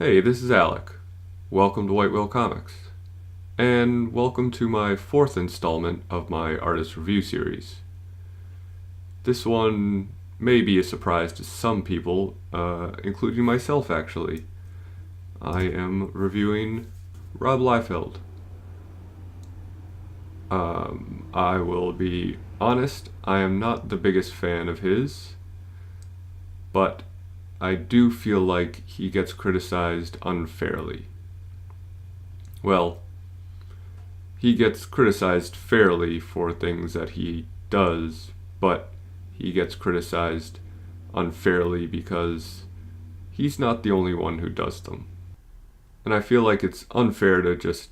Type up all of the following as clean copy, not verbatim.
Hey, this is Alec. Welcome to White Whale Comics. And welcome to my fourth installment of my artist review series. This one may be a surprise to some people, including myself actually. I am reviewing Rob Liefeld. I will be honest, I am not the biggest fan of his, but I do feel like he gets criticized unfairly. Well, he gets criticized fairly for things that he does, but he gets criticized unfairly because he's not the only one who does them. And I feel like it's unfair to just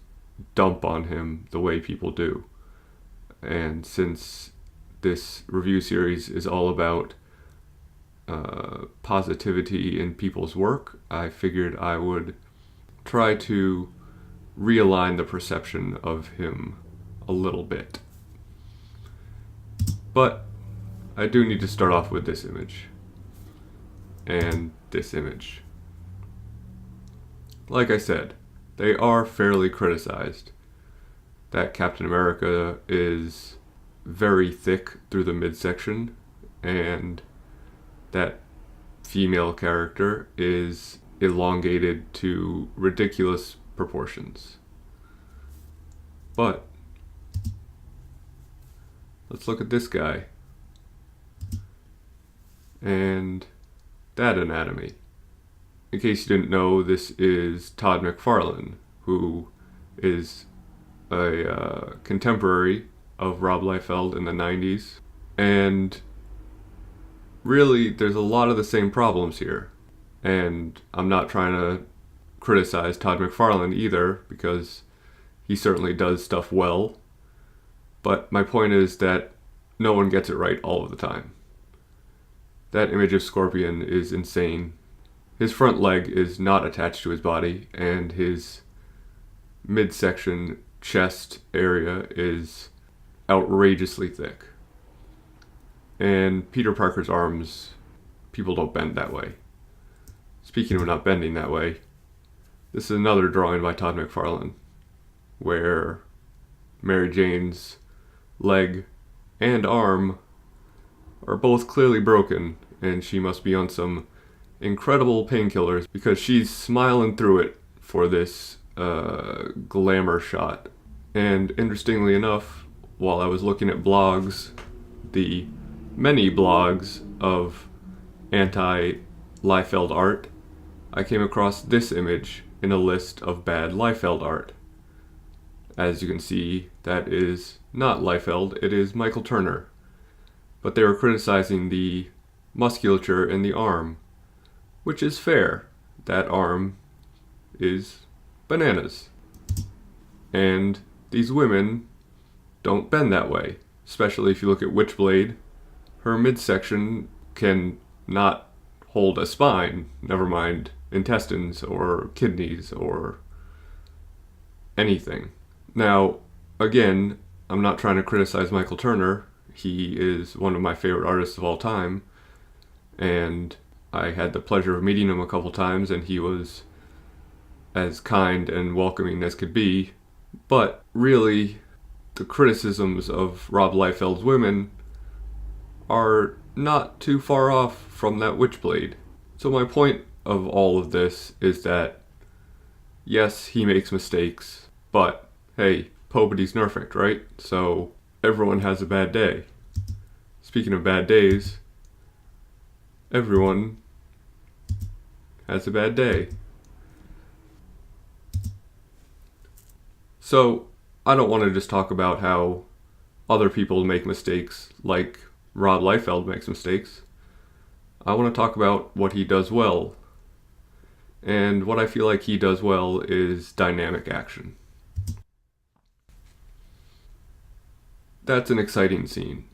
dump on him the way people do. And since this review series is all about positivity in people's work, I figured I would try to realign the perception of him a little bit. But I do need to start off with this image. And this image. Like I said, they are fairly criticized. That Captain America is very thick through the midsection, and that female character is elongated to ridiculous proportions. But let's look at this guy and that anatomy. In case you didn't know, this is Todd McFarlane, who is a contemporary of Rob Liefeld in the 90s. And really, there's a lot of the same problems here. And I'm not trying to criticize Todd McFarlane either, because he certainly does stuff well. But my point is that no one gets it right all of the time. That image of Scorpion is insane. His front leg is not attached to his body, and his midsection chest area is outrageously thick. And Peter Parker's arms, people don't bend that way. Speaking of not bending that way, this is another drawing by Todd McFarlane, where Mary Jane's leg and arm are both clearly broken, and she must be on some incredible painkillers because she's smiling through it for this glamour shot. And interestingly enough, while I was looking at blogs, the many blogs of anti-Liefeld art, I came across this image in a list of bad Liefeld art. As you can see, that is not Liefeld, it is Michael Turner. But they were criticizing the musculature in the arm, which is fair. That arm is bananas. And these women don't bend that way, especially if you look at Witchblade. Her midsection can not hold a spine, never mind intestines or kidneys or anything. Now, again, I'm not trying to criticize Michael Turner. He is one of my favorite artists of all time, and I had the pleasure of meeting him a couple times, and he was as kind and welcoming as could be. But really, the criticisms of Rob Liefeld's women are not too far off from that Witchblade. So my point of all of this is that, yes, he makes mistakes, but hey, nobody's perfect, right? So everyone has a bad day. Speaking of bad days, everyone has a bad day. So I don't want to just talk about how other people make mistakes like Rob Liefeld makes mistakes. I want to talk about what he does well. And what I feel like he does well is dynamic action. That's an exciting scene.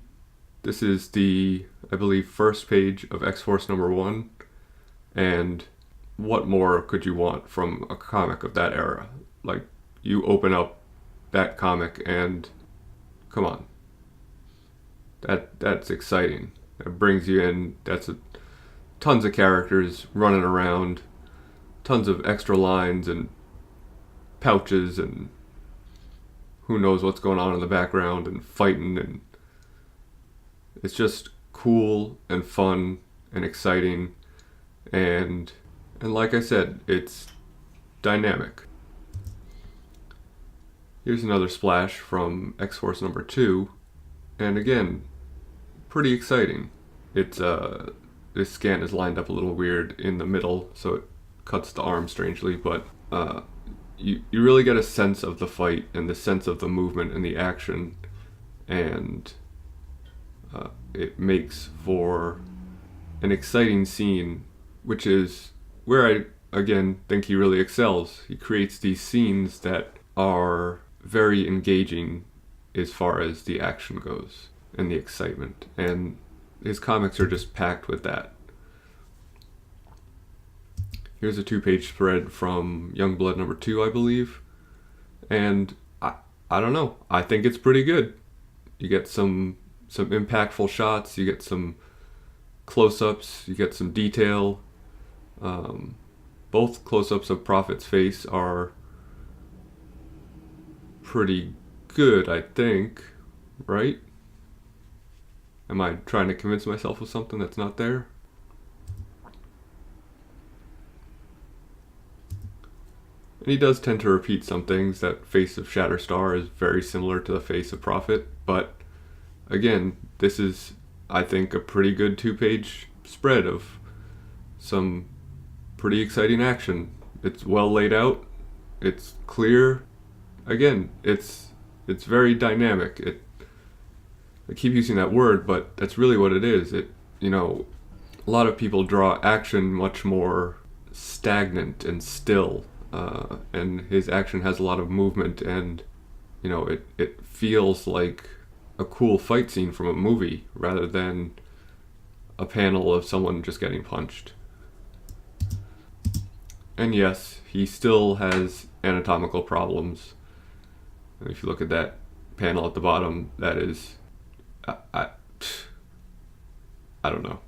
This is the, I believe, first page of X-Force number 1. And what more could you want from a comic of that era? Like, you open up that comic and, come on. That's exciting. That brings you in. Tons of characters running around, tons of extra lines and pouches and who knows what's going on in the background and fighting, and it's just cool and fun and exciting, and like I said, it's dynamic. Here's another splash from X-Force number 2, and again, pretty exciting. It's this scan is lined up a little weird in the middle, so it cuts the arm strangely, but you really get a sense of the fight and the sense of the movement and the action, and it makes for an exciting scene, which is where I, again, think he really excels. He creates these scenes that are very engaging as far as the action goes and the excitement, and his comics are just packed with that. Here's a 2-page spread from Youngblood number 2, I believe, and I don't know, I think it's pretty good. You get some impactful shots, you get some close-ups, you get some detail. Both close-ups of Prophet's face are pretty good, I think, right? Am I trying to convince myself of something that's not there? And he does tend to repeat some things. That face of Shatterstar is very similar to the face of Prophet, but again, this is, I think, a pretty good 2-page spread of some pretty exciting action. It's well laid out, it's clear. Again, it's very dynamic. I keep using that word, but that's really what it is. A lot of people draw action much more stagnant and still, and his action has a lot of movement, and it feels like a cool fight scene from a movie rather than a panel of someone just getting punched. And yes, he still has anatomical problems. If you look at that panel at the bottom, that is, I don't know.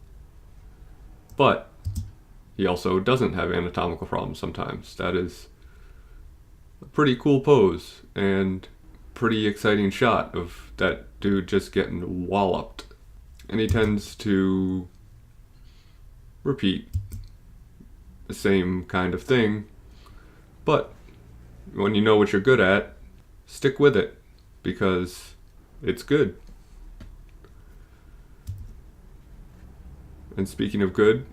But he also doesn't have anatomical problems sometimes. That is a pretty cool pose and pretty exciting shot of that dude just getting walloped. And he tends to repeat the same kind of thing, but when you know what you're good at, stick with it, because it's good. And speaking of good,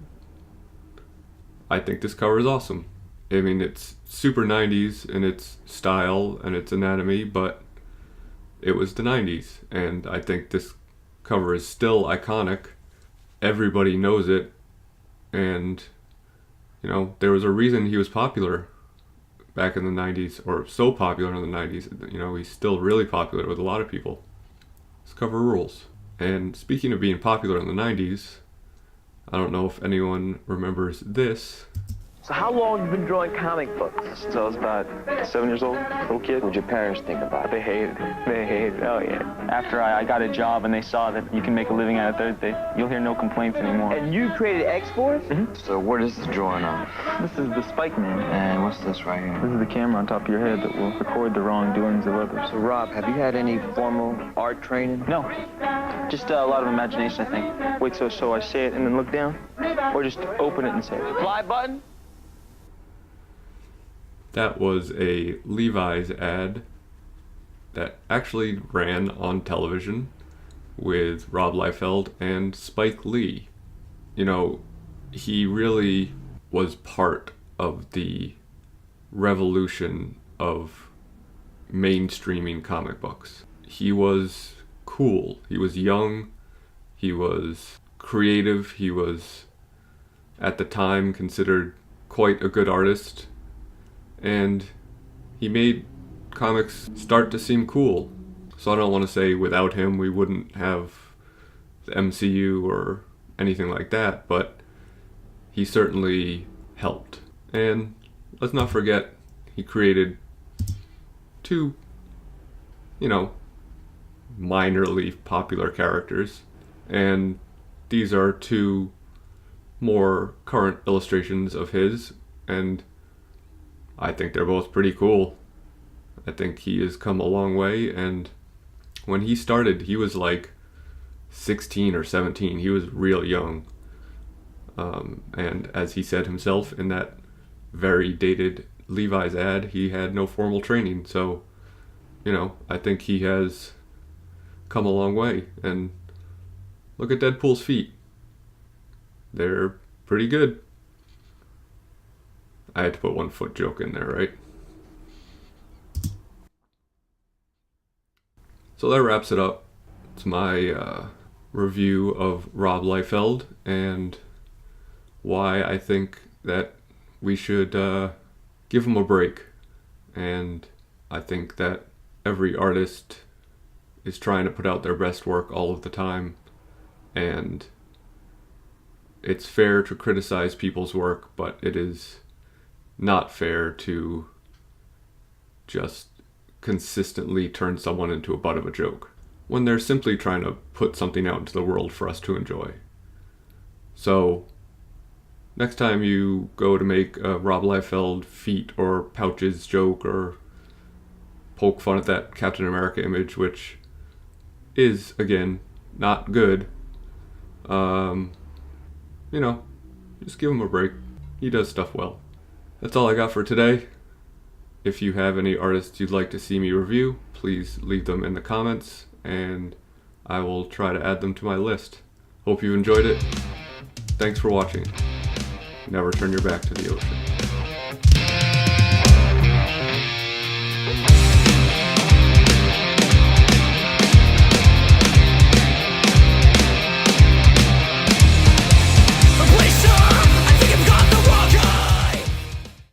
I think this cover is awesome. I mean, it's super 90s in its style and its anatomy, but it was the 90s, and I think this cover is still iconic. Everybody knows it, and there was a reason he was popular back in the 90s, or so popular in the 90s. He's still really popular with a lot of people. This cover rules. And speaking of being popular in the 90s, I don't know if anyone remembers this. So how long have you been drawing comic books? Since I was about 7 years old, little kid. What did your parents think about it? They hated it. They hated it. Oh, yeah. After I got a job and they saw that you can make a living out of it, you'll hear no complaints anymore. And you created X-Force? Mm-hmm. So what is this drawing on? This is the Spike Man. And what's this right here? This is the camera on top of your head that will record the wrongdoings of others. So Rob, have you had any formal art training? No. Just a lot of imagination, I think. Wait, so I say it and then look down? Or just open it and say it? Fly button? That was a Levi's ad that actually ran on television with Rob Liefeld and Spike Lee. He really was part of the revolution of mainstreaming comic books. He was cool. He was young. He was creative. He was, at the time, considered quite a good artist. And he made comics start to seem cool. So I don't want to say without him we wouldn't have the MCU or anything like that, but he certainly helped. And let's not forget, he created two, minorly popular characters, and these are two more current illustrations of his, and I think they're both pretty cool. I think he has come a long way, and when he started, he was like 16 or 17. He was real young. And as he said himself in that very dated Levi's ad, he had no formal training. So, I think he has come a long way. And look at Deadpool's feet. They're pretty good. I had to put one foot joke in there, right? So that wraps it up. It's my review of Rob Liefeld and why I think that we should give him a break. And I think that every artist is trying to put out their best work all of the time, and it's fair to criticize people's work, but it is not fair to just consistently turn someone into a butt of a joke when they're simply trying to put something out into the world for us to enjoy. So next time you go to make a Rob Liefeld feet or pouches joke or poke fun at that Captain America image, which is, again, not good, just give him a break. He does stuff well. That's all I got for today. If you have any artists you'd like to see me review, please leave them in the comments, and I will try to add them to my list. Hope you enjoyed it. Thanks for watching. Never turn your back to the ocean.